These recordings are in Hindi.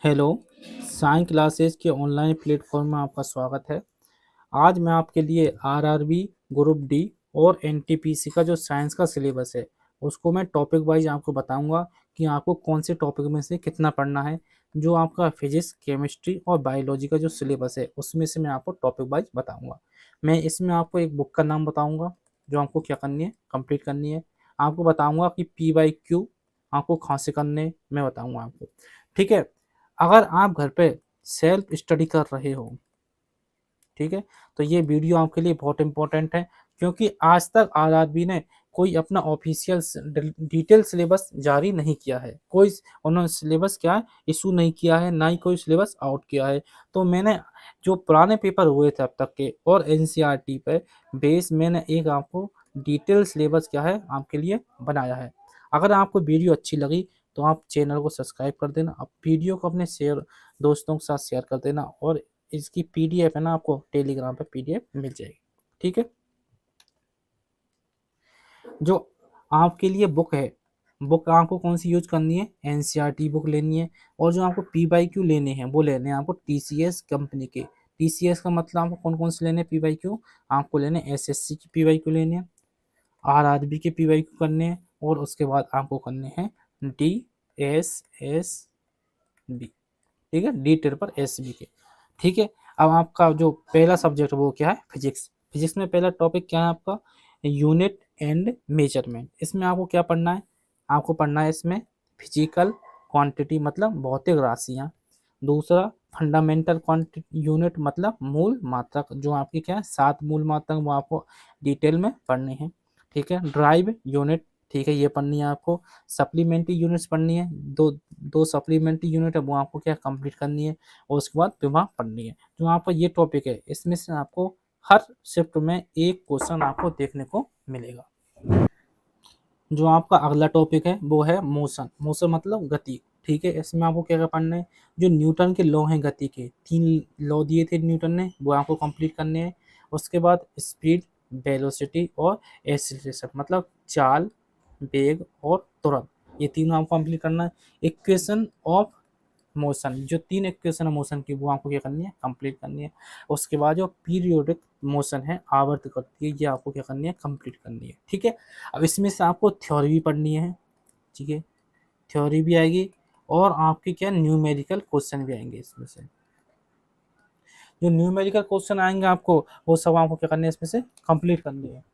हेलो, साइंस क्लासेस के ऑनलाइन प्लेटफॉर्म में आपका स्वागत है। आज मैं आपके लिए आरआरबी, ग्रुप डी और एनटीपीसी का जो साइंस का सिलेबस है, उसको मैं टॉपिक वाइज आपको बताऊंगा कि आपको कौन से टॉपिक में से कितना पढ़ना है। जो आपका फिजिक्स, केमिस्ट्री और बायोलॉजी का जो सिलेबस है, उसमें से मैं आपको टॉपिक वाइज बताऊंगा। मैं इसमें आपको एक बुक का नाम बताऊंगा, जो आपको क्या करनी है, कंप्लीट करनी है। आपको बताऊंगा कि पी बाई क्यू आपको कहाँ से करने, मैं बताऊंगा आपको। ठीक है। अगर आप घर पे सेल्फ स्टडी कर रहे हो, ठीक है, तो ये वीडियो आपके लिए बहुत इंपॉर्टेंट है, क्योंकि आज तक आरआरबी ने कोई अपना ऑफिशियल डिटेल सिलेबस जारी नहीं किया है। कोई उन्होंने सिलेबस क्या है, इशू नहीं किया है, ना ही कोई सिलेबस आउट किया है। तो मैंने जो पुराने पेपर हुए थे अब तक के और एनसीईआरटी पे बेस, मैंने एक आपको डिटेल सिलेबस क्या है आपके लिए बनाया है। अगर आपको वीडियो अच्छी लगी तो आप चैनल को सब्सक्राइब कर देना, अब वीडियो को अपने शेयर दोस्तों के साथ शेयर कर देना, और इसकी पीडीएफ है ना, आपको टेलीग्राम पे पीडीएफ मिल जाएगी। ठीक है। जो आपके लिए बुक है, बुक आपको कौन सी यूज करनी है, एनसीईआरटी बुक लेनी है। और जो आपको पी बाई क्यू लेने हैं, वो लेने हैं आपको टीसीएस कंपनी के। टीसीएस का मतलब आपको कौन कौन से लेने हैं पी बाई क्यू, आपको लेने एसएससी की पी बाई क्यू लेने हैं, आरआरबी के पी बाई क्यू करने हैं, और उसके बाद आपको करने हैं डी एस एस बी। ठीक है, डी ट्रिपल एस बी के। ठीक है। अब आपका जो पहला सब्जेक्ट वो क्या है, फिजिक्स। फिजिक्स में पहला टॉपिक क्या है आपका, यूनिट एंड मेजरमेंट। इसमें आपको क्या पढ़ना है, आपको पढ़ना है इसमें फिजिकल क्वांटिटी मतलब भौतिक राशियाँ। दूसरा फंडामेंटल क्वांटिटी यूनिट मतलब मूल मात्रक, जो आपकी क्या है 7 मूल मात्रक, वो आपको डिटेल में पढ़ने हैं। ठीक है। ड्राइव यूनिट, ठीक है, ये पढ़नी है आपको। सप्लीमेंट्री यूनिट्स पढ़नी है, दो दो सप्लीमेंट्री यूनिट है, वो आपको क्या कंप्लीट करनी है। और उसके बाद विभाग पढ़नी है। जो आपका ये टॉपिक है, इसमें से आपको हर शिफ्ट में एक क्वेश्चन आपको देखने को मिलेगा। जो आपका अगला टॉपिक है वो है मोशन। मोशन मतलब गति। ठीक है। इसमें आपको क्या क्या पढ़ना है, जो न्यूटन के लॉ हैं गति के, 3 लॉ दिए थे न्यूटन ने, वो आपको कंप्लीट करने हैं। उसके बाद स्पीड, वेलोसिटी और एक्सीलरेशन मतलब चाल, वेग और तुरंत, ये तीनों आपको कंप्लीट करना है। इक्वेशन ऑफ मोशन, जो 3 इक्वेशन है मोशन की, वो आपको क्या करनी है, कंप्लीट करनी है। उसके बाद जो पीरियोडिक मोशन है, आवर्त करती है, ये आपको क्या करनी है, कंप्लीट करनी है। ठीक है। अब इसमें से आपको थ्योरी भी पढ़नी है। ठीक है, थ्योरी भी आएगी, और आपके क्या न्यूमेरिकल क्वेश्चन भी आएंगे इसमें से। जो न्यूमेरिकल क्वेश्चन आएंगे आपको, वो सब आपको क्या करने है, इसमें से कंप्लीट करनी है।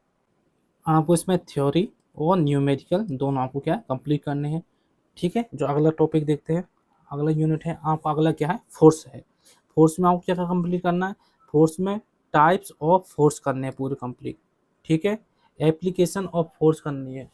आपको इसमें थ्योरी और न्यूमेरिकल दोनों आपको क्या कंप्लीट करने हैं। ठीक है। जो अगला टॉपिक देखते हैं, अगला यूनिट है आपका, अगला क्या है, फोर्स है। फोर्स में आपको क्या क्या कंप्लीट करना है, फोर्स में टाइप्स ऑफ फोर्स करने हैं पूरे कंप्लीट। ठीक है। एप्लीकेशन ऑफ फोर्स करनी है।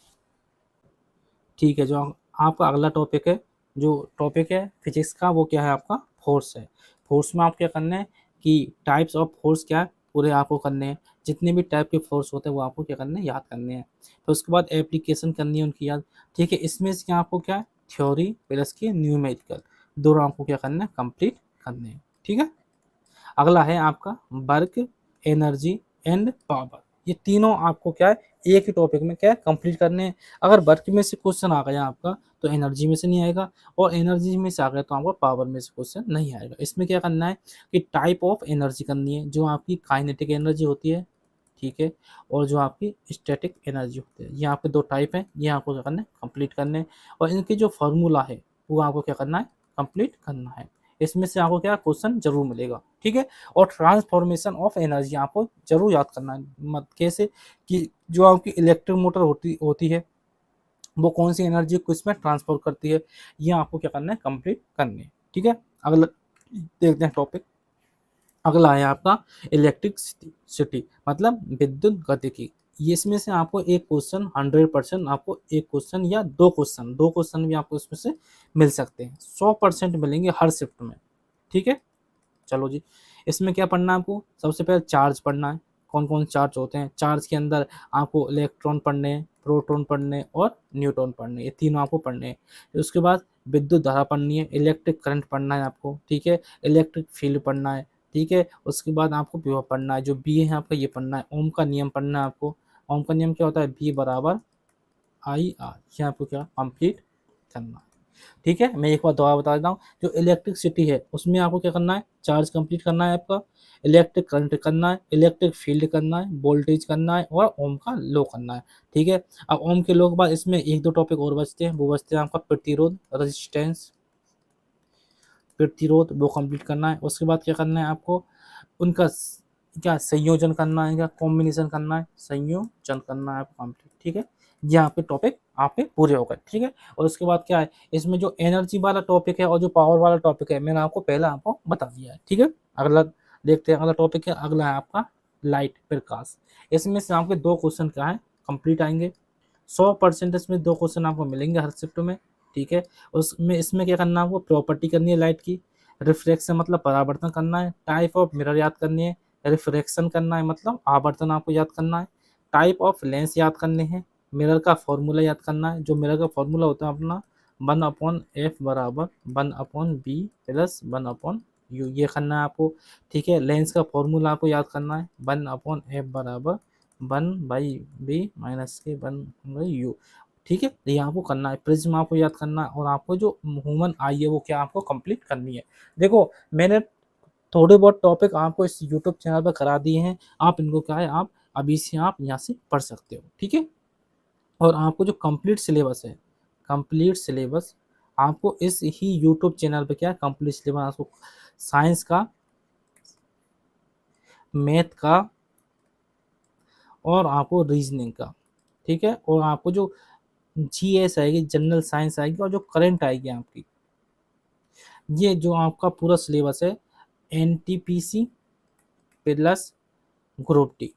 ठीक है। जो आपका अगला टॉपिक है, जो टॉपिक है फिजिक्स का, वो क्या है आपका, फोर्स है। फोर्स में आप क्या करना है कि टाइप्स ऑफ फोर्स क्या है पूरे आपको करने हैं। जितने भी टाइप के फोर्स होते हैं वो आपको क्या करने हैं, याद करने हैं। तो उसके बाद एप्लीकेशन करनी है उनकी याद। ठीक है। इसमें से क्या आपको क्या है, थ्योरी प्लस की न्यूमेरिकल दोनों आपको क्या करना है, कंप्लीट करने हैं। ठीक है। अगला है आपका वर्क, एनर्जी एंड पावर। ये तीनों आपको क्या है, एक ही टॉपिक में क्या है, कंप्लीट करने हैं। अगर वर्क में से क्वेश्चन आ गया आपका, तो एनर्जी में से नहीं आएगा, और एनर्जी में से आ गया तो आपको पावर में से क्वेश्चन नहीं आएगा। इसमें क्या करना है कि टाइप ऑफ एनर्जी करनी है, जो आपकी काइनेटिक एनर्जी होती है, ठीक है, और जो आपकी स्टैटिक एनर्जी होती है। ये आपके दो टाइप हैं, ये आपको क्या करना है, कंप्लीट करने हैं। और इनके जो फार्मूला है, वो आपको क्या करना है, कंप्लीट करना है। इसमें से आपको क्या क्वेश्चन जरूर मिलेगा। ठीक है। और ट्रांसफॉर्मेशन ऑफ एनर्जी आपको जरूर याद करना है। मत कैसे कि जो आपकी इलेक्ट्रिक मोटर होती होती है, वो कौन सी एनर्जी को इसमें ट्रांसफर करती है, ये आपको क्या करना है, कंप्लीट करनी है। ठीक है। अगला देखते हैं टॉपिक। अगला है आपका इलेक्ट्रिसिटी मतलब विद्युत गतिकी। ये इसमें से आपको एक क्वेश्चन 100%, आपको एक क्वेश्चन या दो क्वेश्चन भी आपको इसमें से मिल सकते हैं। 100% मिलेंगे हर शिफ्ट में। ठीक है। चलो जी, इसमें क्या पढ़ना है आपको, सबसे पहले चार्ज पढ़ना है। कौन कौन चार्ज होते हैं, चार्ज के अंदर आपको इलेक्ट्रॉन पढ़ने हैं, प्रोटॉन पढ़ने हैं, और न्यूट्रॉन पढ़ने हैं। ये तीनों आपको पढ़ने हैं। उसके बाद विद्युत धारा पढ़नी है, इलेक्ट्रिक करंट पढ़ना है आपको। ठीक है। इलेक्ट्रिक फील्ड पढ़ना है। ठीक है। उसके बाद आपको विभव पढ़ना है, जो बी है आपका, ये पढ़ना है। ओम का नियम पढ़ना है आपको। ओम का नियम क्या होता है, बी बराबर आई आर, ये आपको क्या कंप्लीट करना है। ठीक है, मैं एक बार दोबारा बता देता हूँ, जो इलेक्ट्रिसिटी है उसमें आपको क्या करना है, चार्ज कंप्लीट करना है आपका, इलेक्ट्रिक करंट करना है, इलेक्ट्रिक फील्ड करना है, वोल्टेज करना है और ओम का लॉ करना है। ठीक है, अब ओम के लॉ के बाद इसमें एक दो टॉपिक और बचते हैं, वो बचते हैं आपका प्रतिरोध, रेजिस्टेंस, प्रतिरोध वो कंप्लीट करना है। उसके बाद क्या करना है आपको, उनका क्या संयोजन करना है, क्या कॉम्बिनेशन करना है, संयोजन करना है आपको कंप्लीट। ठीक है, यहाँ पे टॉपिक आपके पूरे हो गए। ठीक है, और उसके बाद क्या है, इसमें जो एनर्जी वाला टॉपिक है और जो पावर वाला टॉपिक है मैंने आपको पहले आपको बता दिया है। ठीक है, अगला देखते हैं, अगला टॉपिक है, अगला है आपका लाइट, प्रकाश। इसमें से आपके दो क्वेश्चन क्या है कंप्लीट आएंगे, 100% इसमें दो क्वेश्चन आपको मिलेंगे हर शिफ्ट में। ठीक है, उसमें इसमें क्या करना है आपको, प्रॉपर्टी करनी है लाइट की, रिफ्लेक्शन मतलब परावर्तन करना है, टाइप ऑफ मिरर याद करनी है, रिफ्रैक्शन करना है मतलब आवर्तन आपको याद करना है, टाइप ऑफ लेंस याद करने हैं, मिरर का फॉर्मूला याद करना है, जो मिरर का फॉर्मूला होता है अपना 1/f बराबर 1/b प्लस 1/u, ये करना है आपको। ठीक है, लेंस का फॉर्मूला आपको याद करना है 1/f बराबर 1/b माइनस के 1/u। ठीक है, ये आपको करना है। प्रिज्म आपको याद करना है, और आपको जो ह्यूमन आई है वो क्या आपको कंप्लीट करनी है। देखो मैंने थोड़े बहुत टॉपिक आपको इस यूट्यूब चैनल पर करा दिए हैं, आप इनको क्या है आप अभी से आप यहाँ से पढ़ सकते हो। ठीक है, और आपको जो कंप्लीट सिलेबस है, कंप्लीट सिलेबस आपको इस ही यूट्यूब चैनल पे क्या है, कंप्लीट सिलेबस आपको साइंस का, मैथ का और आपको रीजनिंग का। ठीक है, और आपको जो जीएस आएगी, जनरल साइंस आएगी, और जो करंट आएगी आपकी, ये जो आपका पूरा सिलेबस है एनटीपीसी प्लस ग्रुप डी।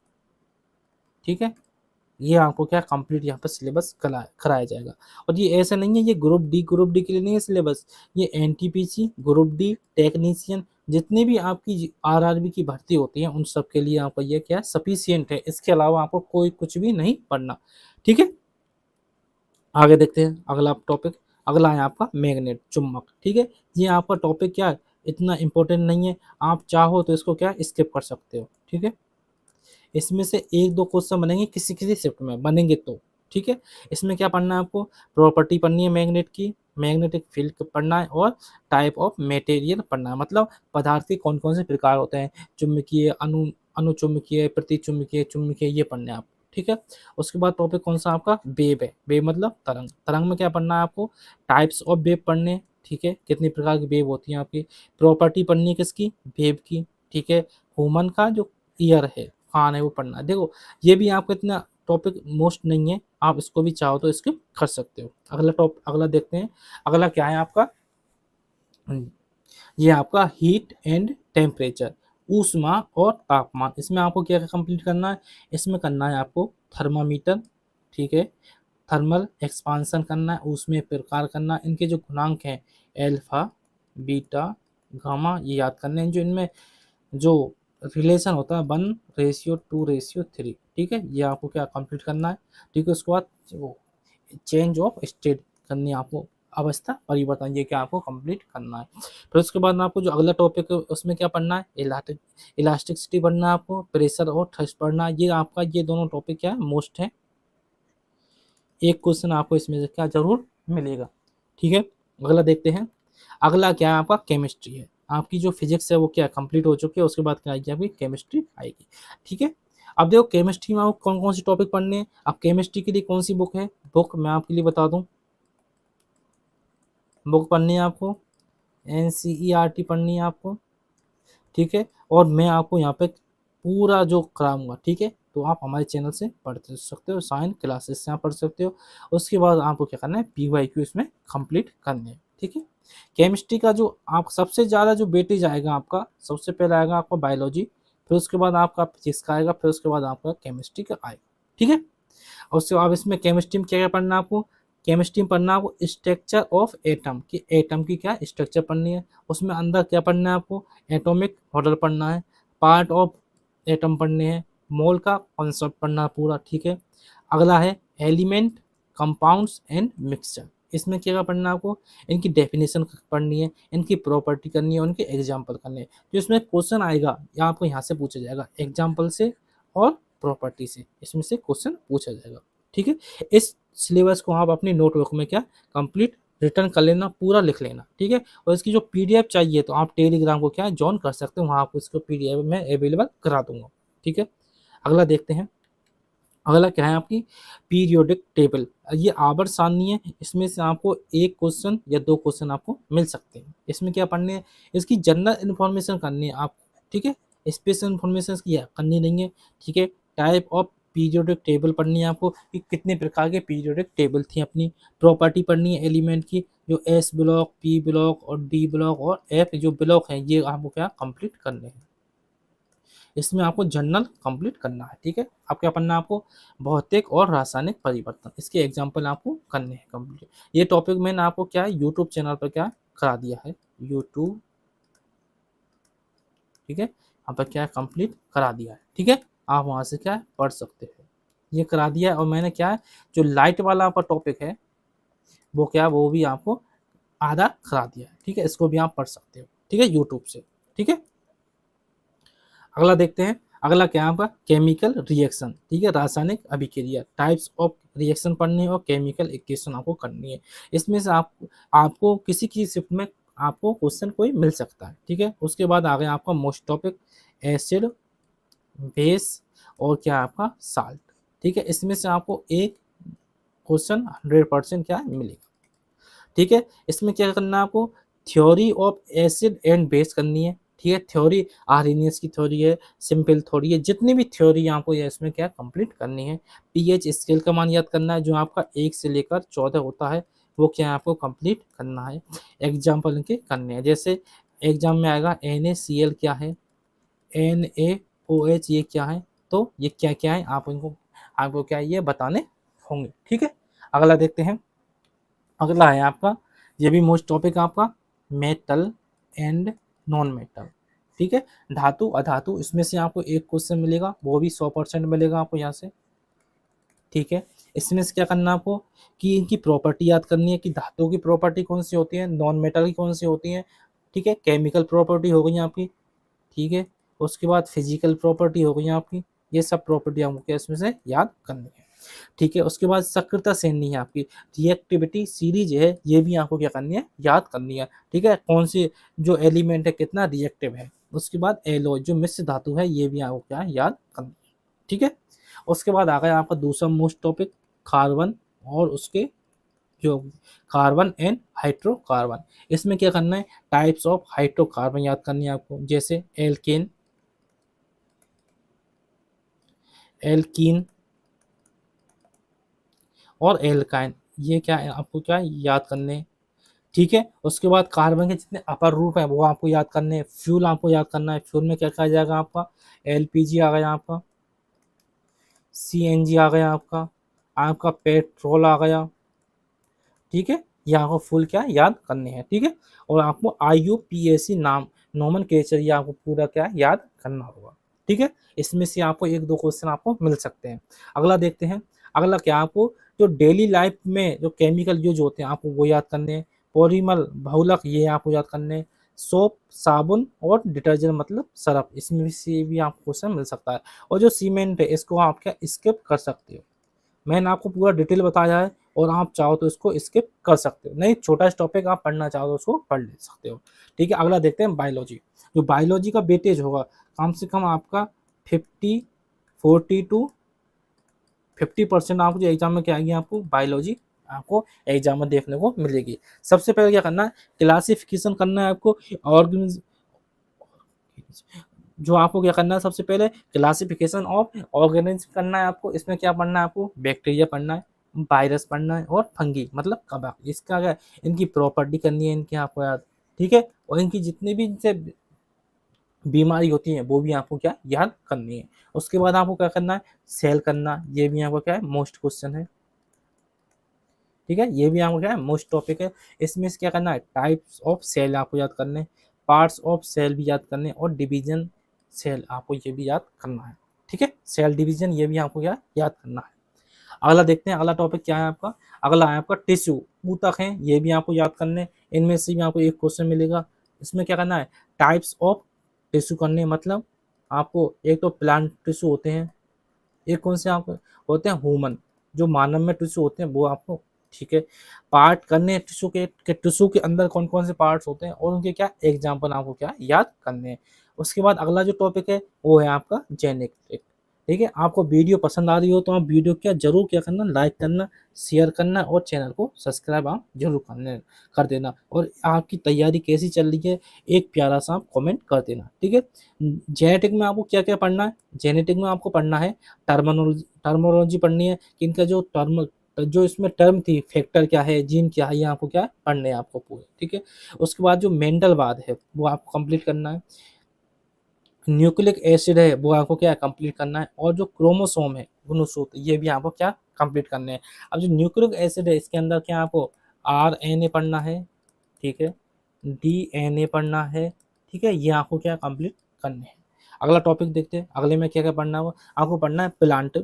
ठीक है, ये आपको क्या कंप्लीट यहाँ पर सिलेबस कराया जाएगा। और ये ऐसा नहीं है ये ग्रुप डी के लिए नहीं है सिलेबस, ये एनटीपीसी, ग्रुप डी, टेक्नीशियन, जितने भी आपकी आरआरबी की भर्ती होती है उन सब के लिए आपको ये क्या है सफिशियंट है। इसके अलावा आपको कोई कुछ भी नहीं पढ़ना। ठीक है, आगे देखते हैं अगला टॉपिक, अगला है आपका मैग्नेट, चुंबक। ठीक है, ये आपका टॉपिक क्या है, इतना इंपॉर्टेंट नहीं है, आप चाहो तो इसको क्या स्किप कर सकते हो। ठीक है, इसमें से एक दो क्वेश्चन बनेंगे किसी किसी शिफ्ट में बनेंगे तो। ठीक है, इसमें क्या पढ़ना है आपको, प्रॉपर्टी पढ़नी है मैग्नेट की, मैग्नेटिक फील्ड पढ़ना है, और टाइप ऑफ मटेरियल पढ़ना है, मतलब पदार्थ के कौन कौन से प्रकार होते हैं, चुंबकीय, अनुचुंबकीय, प्रतिचुंबकीय, चुंबकीय, ये पढ़ने हैं आपको। ठीक है, उसके बाद टॉपिक कौन सा आपका, वेव है, वेव मतलब तरंग। तरंग में क्या पढ़ना है आपको, टाइप्स ऑफ वेव पढ़ने हैं। ठीक है, कितनी प्रकार की वेव होती है आपकी, प्रॉपर्टी पढ़नी है किसकी, वेव की। ठीक है, ह्यूमन का जो ईयर है, कान है, वो पढ़ना है। देखो ये भी आपको इतना टॉपिक मोस्ट नहीं है, आप इसको भी चाहो तो स्किप कर सकते हो। अगला देखते हैं, अगला क्या है आपका, ये आपका हीट एंड टेम्परेचर, ऊष्मा और तापमान। इसमें आपको क्या कंप्लीट करना है, इसमें करना है आपको थर्मामीटर। ठीक है, थर्मल एक्सपांसन करना है, उसमें प्रकार करना है, इनके जो गुणांक हैं एल्फा, बीटा, गामा, ये याद करने हैं, जो इनमें जो रिलेशन होता है 1:2:3। ठीक है, ये आपको क्या कंप्लीट करना है। ठीक है, उसके बाद वो चेंज ऑफ स्टेट करनी है आपको, अवस्था परिवर्तन, ये क्या आपको कंप्लीट करना है। फिर उसके बाद में आपको जो अगला टॉपिक है उसमें क्या पढ़ना है, इलास्टिसिटी पढ़ना है आपको, प्रेशर और थ्रस्ट पढ़ना है। ये आपका ये दोनों टॉपिक क्या है मोस्ट है, एक क्वेश्चन आपको इसमें से क्या जरूर मिलेगा। ठीक है, अगला देखते हैं, अगला क्या है आपका केमिस्ट्री है। आपकी जो फिजिक्स है वो क्या कंप्लीट हो चुकी है, उसके बाद क्या आएगी आपकी केमिस्ट्री आएगी। ठीक है, अब देखो केमिस्ट्री में आपको कौन कौन से टॉपिक पढ़ने हैं। अब केमिस्ट्री के लिए कौन सी बुक है, बुक मैं आपके लिए बता दूं, बुक पढ़नी है आपको NCERT पढ़नी है आपको। ठीक है, और मैं आपको यहाँ पे पूरा जो कराऊंगा। ठीक है, तो आप हमारे चैनल से पढ़ सकते हो, साइन क्लासेस से आप पढ़ सकते हो। उसके बाद आपको क्या करना है, PYQ इसमें कंप्लीट करने हैं। ठीक है, केमिस्ट्री का जो आप सबसे ज़्यादा जो वेटेज आएगा आपका, सबसे पहले आएगा आपका बायोलॉजी, फिर उसके बाद आपका फिजिक्स का आएगा, फिर उसके बाद आपका केमिस्ट्री का आएगा। ठीक है, और उसके बाद इसमें केमिस्ट्री में क्या क्या पढ़ना है आपको, केमिस्ट्री में पढ़ना है आपको स्ट्रक्चर ऑफ एटम की, एटम की क्या स्ट्रक्चर पढ़नी है, उसमें अंदर क्या पढ़ना है आपको, एटॉमिक मॉडल पढ़ना है, पार्ट ऑफ एटम पढ़ने हैं, मोल का कॉन्सेप्ट पढ़ना है पूरा। ठीक है, अगला है एलिमेंट, कंपाउंड्स एंड मिक्सचर। इसमें क्या पढ़ना है आपको, इनकी डेफिनेशन पढ़नी है, इनकी प्रॉपर्टी करनी है, उनके एग्जाम्पल करने हैं। तो इसमें क्वेश्चन आएगा या आपको यहाँ से पूछा जाएगा एग्जाम्पल से और प्रॉपर्टी से, इसमें से क्वेश्चन पूछा जाएगा। ठीक है, इस सिलेबस को आप अपनी नोटबुक में क्या कंप्लीट रिटर्न कर लेना, पूरा लिख लेना, ठीक है। और इसकी जो पीडीएफ चाहिए तो आप टेलीग्राम को क्या है ज्वाइन कर सकते हो, वहाँ आपको इसको पीडीएफ में अवेलेबल करा दूंगा, ठीक है। अगला देखते हैं, अगला क्या है आपकी पीरियोडिक टेबल। ये आवर्त सारणी है, इसमें से आपको एक क्वेश्चन या दो क्वेश्चन आपको मिल सकते हैं। इसमें क्या पढ़ने है, इसकी जनरल इन्फॉर्मेशन करनी है आपको, ठीक है। स्पेशल इन्फॉर्मेशन की करनी नहीं है, ठीक है। टाइप ऑफ पीरियोडिक टेबल पढ़नी है आपको कि कितने प्रकार के पीरियोडिक टेबल थी अपनी। प्रॉपर्टी पढ़नी है एलिमेंट की, जो एस ब्लॉक, पी ब्लॉक और डी ब्लॉक और एफ जो ब्लॉक है ये आपको क्या कंप्लीट करने हैं। इसमें आपको जर्नल कंप्लीट करना है, ठीक है। अब क्या पढ़ना है आपको भौतिक और रासायनिक परिवर्तन, इसके एग्जाम्पल आपको करने हैं कंप्लीट। ये टॉपिक मैंने आपको क्या है यूट्यूब चैनल पर क्या करा दिया है, यूट्यूब, ठीक है, यहाँ पर क्या कंप्लीट करा दिया है, ठीक है। आप वहाँ से क्या है पढ़ सकते हैं, ये करा दिया है। और मैंने क्या है जो लाइट वाला आपका टॉपिक है वो क्या वो भी आपको आधा करा दिया है, ठीक है। इसको भी आप पढ़ सकते हो, ठीक है, यूट्यूब से, ठीक है। अगला देखते हैं, अगला क्या है आपका केमिकल रिएक्शन, ठीक है, रासायनिक अभिक्रिया। टाइप्स ऑफ रिएक्शन पढ़नी है और केमिकल इक्वेशन आपको करनी है। इसमें से आपको किसी की शिफ्ट में आपको क्वेश्चन कोई मिल सकता है, ठीक है। उसके बाद आ गया आपका मोस्ट टॉपिक एसिड, बेस और क्या है आपका साल्ट, ठीक है। इसमें से आपको एक क्वेश्चन 100% क्या है मिलेगा, ठीक है। इसमें क्या करना है आपको theory of acid and base करनी है, ठीक है। थ्योरी आर्हेनियस की थ्योरी है, सिंपल थ्योरी है, जितनी भी थ्योरी आपको ये इसमें क्या कंप्लीट करनी है। पीएच स्केल का मान याद करना है, जो आपका 1 से लेकर 14 होता है वो क्या है आपको कंप्लीट करना है। एग्जाम्पल इनके करने हैं, जैसे एग्जाम में आएगा NaCl क्या है, NaOH ये क्या है, तो ये क्या क्या है आपको क्या ये बताने होंगे, ठीक है। अगला देखते हैं, अगला है आपका ये भी मोस्ट टॉपिक आपका मेटल एंड नॉन मेटल, ठीक है। धातु अधातु, इसमें से आपको एक क्वेश्चन मिलेगा, वो भी 100% मिलेगा आपको यहाँ से, ठीक है। इसमें से क्या करना है आपको कि इनकी प्रॉपर्टी याद करनी है कि धातु की प्रॉपर्टी कौन सी होती है, नॉन मेटल की कौन सी होती है, ठीक है। केमिकल प्रॉपर्टी हो गई आपकी, ठीक है। उसके बाद फिजिकल प्रॉपर्टी हो गई आपकी, ये सब प्रॉपर्टी आपको इसमें से याद करनी है, ठीक है। उसके बाद सक्रियता श्रेणी है आपकी, रिएक्टिविटी सीरीज है, ये भी आपको क्या करनी है याद करनी है, ठीक है। कौन सी जो एलिमेंट है कितना रिएक्टिव है। उसके बाद एलॉय जो मिश्र धातु है ये भी आपको क्या है याद करनी है, ठीक है। उसके बाद आ गया आपका दूसरा मोस्ट टॉपिक कार्बन और उसके जो कार्बन एंड हाइड्रोकार्बन। इसमें क्या करना है टाइप्स ऑफ हाइड्रोकार्बन याद करनी है आपको, जैसे एल्केन, एल्कीन और एल्काइन, ये क्या है आपको क्या है याद करने हैं, ठीक है। उसके बाद कार्बन के जितने अपर रूप हैं वो आपको याद करने हैं। फ्यूल आपको याद करना है, फ्यूल में क्या कहा जाएगा आपका एलपीजी आ गया, आपका सीएनजी आ गया, आपका आपका पेट्रोल आ गया, ठीक है। ये आपको फुल क्या याद करने हैं, ठीक है। और आपको IUPAC नाम नोमेनक्लेचर ये आपको पूरा क्या याद करना होगा, ठीक है। इसमें से आपको एक दो क्वेश्चन आपको मिल सकते हैं। अगला देखते हैं, अगला क्या आपको जो डेली लाइफ में जो केमिकल यूज होते हैं आपको वो याद करने हैं। पॉलीमर बहुलक ये आपको याद करने हैं। सोप साबुन और डिटर्जेंट मतलब सरफ, इसमें से भी आपको क्वेश्चन मिल सकता है। और जो सीमेंट है इसको आप क्या स्किप कर सकते हो, मैंने आपको पूरा डिटेल बताया है और आप चाहो तो इसको स्किप कर सकते हो, नहीं छोटा टॉपिक आप पढ़ना चाहो तो उसको पढ़ ले सकते हो, ठीक है। अगला देखते हैं बायोलॉजी, जो बायोलॉजी का वेटेज होगा कम से कम आपका 40 टू 50% आपको जो एग्जाम में क्या आएगी आपको बायोलॉजी आपको एग्जाम में देखने को मिलेगी। सबसे पहले क्या करना है क्लासिफिकेशन करना है आपको, ऑर्गेनिज्म जो आपको क्या करना है सबसे पहले क्लासिफिकेशन ऑफ ऑर्गेनिज्म करना है आपको। इसमें क्या पढ़ना है आपको बैक्टीरिया पढ़ना है, वायरस पढ़ना है और फंगी मतलब कवक, इसका क्या इनकी प्रॉपर्टी करनी है इनके आपको याद, ठीक है। और इनकी जितनी भी इनसे बीमारी होती है वो भी आपको क्या याद करनी है। उसके बाद आपको क्या करना है सेल करना, ये भी आपको क्या है मोस्ट क्वेश्चन है, ठीक है। ये भी आपको क्या है मोस्ट टॉपिक है। इसमें से क्या करना है टाइप्स ऑफ सेल आपको याद करने, पार्ट्स ऑफ सेल भी याद करने और डिवीजन सेल आपको ये भी याद करना है, ठीक है। सेल डिवीजन ये भी आपको क्या याद करना है। अगला देखते हैं, अगला टॉपिक क्या है आपका, अगला है आपका टिश्यू, ऊतक है ये भी आपको याद करने, इनमें से भी आपको एक क्वेश्चन मिलेगा। इसमें क्या करना है टाइप्स ऑफ टिश्यू करने, मतलब आपको एक तो प्लांट टिश्यू होते हैं, एक कौन से आपको होते हैं ह्यूमन, जो मानव में टिश्यू होते हैं वो आपको ठीक है। पार्ट करने हैं टिश्यू के टिश्यू के अंदर कौन-कौन से पार्ट्स होते हैं और उनके क्या एग्ज़ाम्पल आपको क्या याद करने हैं। उसके बाद अगला जो टॉपिक है वो है आपका जेनेटिक। ठीक है, आपको वीडियो पसंद आ रही हो तो आप वीडियो क्या ज़रूर क्या करना, लाइक करना, शेयर करना और चैनल को सब्सक्राइब आप ज़रूर कर देना और आपकी तैयारी कैसी चल रही है एक प्यारा-सा आप कमेंट कर देना। ठीक है। जेनेटिक में आपको क्या-क्या पढ़ना है? जेनेटिक में आपको पढ़ना है टर्मिनोलॉजी पढ़नी है कि इनका जो इसमें टर्म थी फैक्टर क्या है, जीन क्या है, ये आपको क्या है पढ़ने हैं आपको पूरे। ठीक है। उसके बाद जो मेंडलवाद है वो आपको कंप्लीट करना है। न्यूक्लिक एसिड है वो आपको क्या कंप्लीट करना है और जो क्रोमोसोम है गुणसूत्र ये भी आपको क्या कंप्लीट करने हैं। अब जो न्यूक्लिक एसिड है इसके अंदर क्या आपको आरएनए पढ़ना है, ठीक है, डीएनए पढ़ना है, ठीक है, ये आपको क्या कंप्लीट करने हैं। अगला टॉपिक देखते हैं, अगले में क्या-क्या पढ़ना है वो आपको पढ़ना है प्लांट,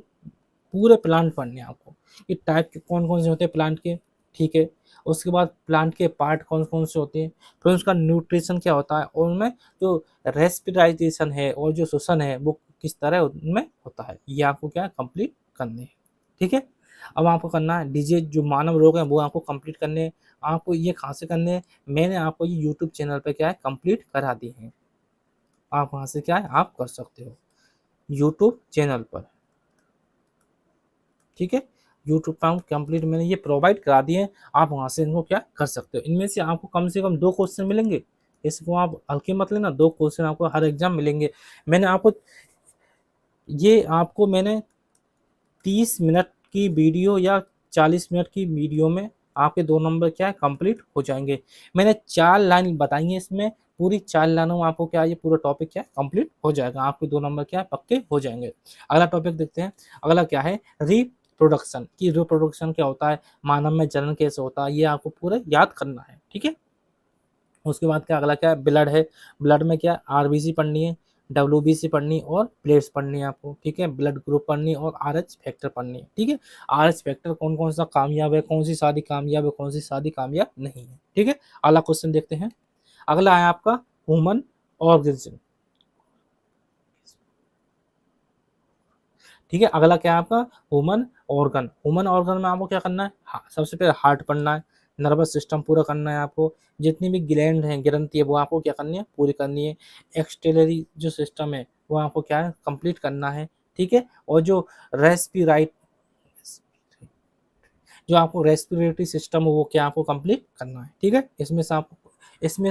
पूरे प्लांट पढ़ने हैं आपको कि टाइप के कौन-कौन से होते हैं प्लांट के, ठीक है। उसके बाद प्लांट के पार्ट कौन-कौन से होते हैं, फिर उसका न्यूट्रिशन क्या होता है और उनमें जो रेस्पिराइजेशन है और जो श्वसन है वो किस तरह उनमें होता है, ये आपको क्या है कंप्लीट करने हैं, ठीक है। अब आपको करना है डिजीज़ जो मानव रोग हैं वो आपको कंप्लीट करने हैं। आपको ये कहाँ से करने हैं, मैंने आपको ये यूट्यूब चैनल पे क्या है कंप्लीट करा दिए हैं। आप वहाँ से क्या है आप कर सकते हो, यूट्यूब चैनल पर, ठीक है। यूट्यूब पे हम कंप्लीट मैंने ये प्रोवाइड करा दिए हैं, आप वहाँ से इनको क्या कर सकते हो। इनमें से कम 2 क्वेश्चन मिलेंगे, इसको आप हल्के मत लेना, 2 क्वेश्चन आपको हर एग्ज़ाम मिलेंगे। मैंने आपको ये आपको मैंने 30 मिनट की वीडियो या 40 मिनट की वीडियो में आपके 2 नंबर क्या है कंप्लीट हो जाएँगे। मैंने 4 लाइन बताई हैं इसमें, पूरी 4 लाइनों में आपको क्या है ये पूरा टॉपिक क्या है कंप्लीट हो जाएगा। आपके 2 नंबर क्या है पक्के हो जाएँगे। अगला टॉपिक देखते हैं, अगला क्या है रिप्रोडक्शन कि रिप्रोडक्शन क्या होता है, मानव में जनन कैसे होता है, ये आपको पूरा याद करना है, ठीक है? उसके बाद क्या अगला क्या है ब्लड है, ब्लड में क्या आरबीसी पढ़नी है, डब्ल्यूबीसी पढ़नी और प्लेट्स पढ़नी है आपको, ठीक है? ब्लड ग्रुप पढ़नी है और आरएच फैक्टर पढ़नी है, ठीक है? आरएच फैक्टर कौन-कौन सा कामयाब है, कौन-सी शादी कामयाब है, कौन-सी शादी कामयाब नहीं है, ठीक है? अगला क्वेश्चन देखते हैं। अगला है आपका ह्यूमन ऑर्गेनिज्म, ठीक है? अगला क्या है आपका ह्यूमन ऑर्गन। ह्यूमन ऑर्गन में आपको क्या करना है? सबसे पहले हार्ट पढ़ना है, नर्वस सिस्टम पूरा करना है आपको, जितनी भी ग्लैंड हैं, ग्रंथि है, वो आपको क्या करनी है? पूरी करनी है। एक्सटेलरी जो सिस्टम है, वो आपको क्या है? कंप्लीट करना है, ठीक है? और जो आपको रेस्पिरेटरी सिस्टम है, वो क्या आपको कंप्लीट करना है, ठीक है? इसमें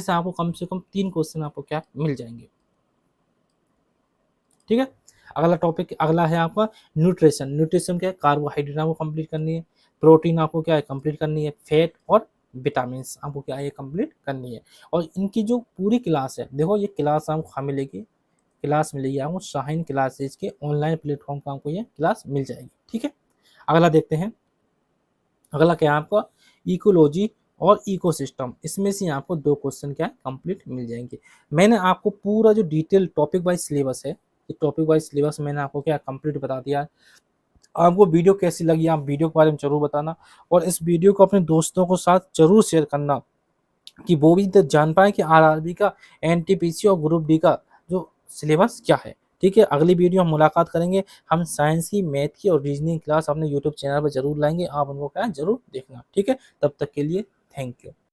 से आपको कम से कम 3 क्वेश्चन आपको क्या मिल जाएँगे। ठीक है। अगला टॉपिक अगला है आपका न्यूट्रिशन। न्यूट्रिशन क्या है? कार्बोहाइड्रेट आपको कंप्लीट करनी है, प्रोटीन आपको क्या है कंप्लीट करनी है, फैट और विटामिन्स आपको क्या है ये कंप्लीट करनी है। और इनकी जो पूरी क्लास है, देखो ये क्लास आपको कहाँ मिलेगी? क्लास मिलेगी आपको शाहीन क्लासेज के ऑनलाइन प्लेटफॉर्म पे आपको ये क्लास मिल जाएगी। ठीक है। अगला देखते हैं, अगला क्या है आपका इकोलॉजी और इकोसिस्टम। इसमें से आपको 2 क्वेश्चन क्या है कंप्लीट मिल जाएँगे। मैंने आपको पूरा जो डिटेल टॉपिक वाइज़ सिलेबस है, ये टॉपिक वाइज़ सिलेबस मैंने आपको क्या कंप्लीट बता दिया है। आपको वीडियो कैसी लगी आप वीडियो के बारे में ज़रूर बताना और इस वीडियो को अपने दोस्तों के साथ ज़रूर शेयर करना कि वो भी तो जान पाएँ कि आरआरबी का, एनटीपीसी और ग्रुप डी का जो सिलेबस क्या है। ठीक है, अगली वीडियो हम मुलाकात करेंगे। हम साइंस की, मैथ की और रीजनिंग क्लास अपने यूट्यूब चैनल पे ज़रूर लाएँगे। आप उनको क्या है ज़रूर देखना। ठीक है, तब तक के लिए थैंक यू।